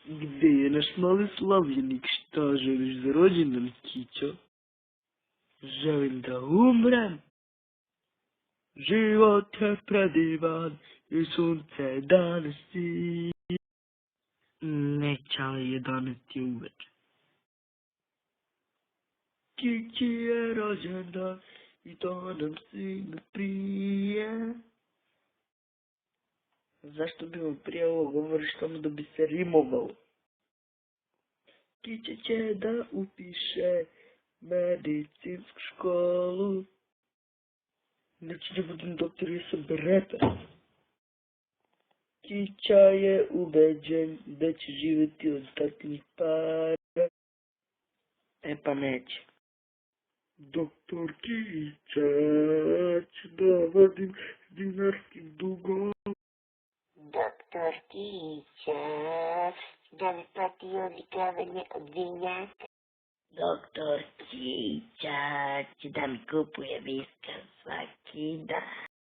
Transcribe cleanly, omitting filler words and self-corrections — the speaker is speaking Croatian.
Gde je naš mali slavljenik? Šta želiš za rođendan, Kićo? Želim da umrem. Život je predivan i sunce danas sija. Neće, ali 11 je uveče. Kići je rođendan i to nam svima prije. Zašto bi vam prije ovo govoriš samo da bi se rimovalo? Kića će da upiše medicinsku školu. Neću da budem doktor, ja sam reper. Kića je ubeđen da će živjeti od tatinih para. E pa neće. Doktor Kića će da vadim dinarskih dugova. Doktor Kića da bi platio odvikavanje od vinjaka. Doktor Kića će da mi kupuje viskar svaki dan.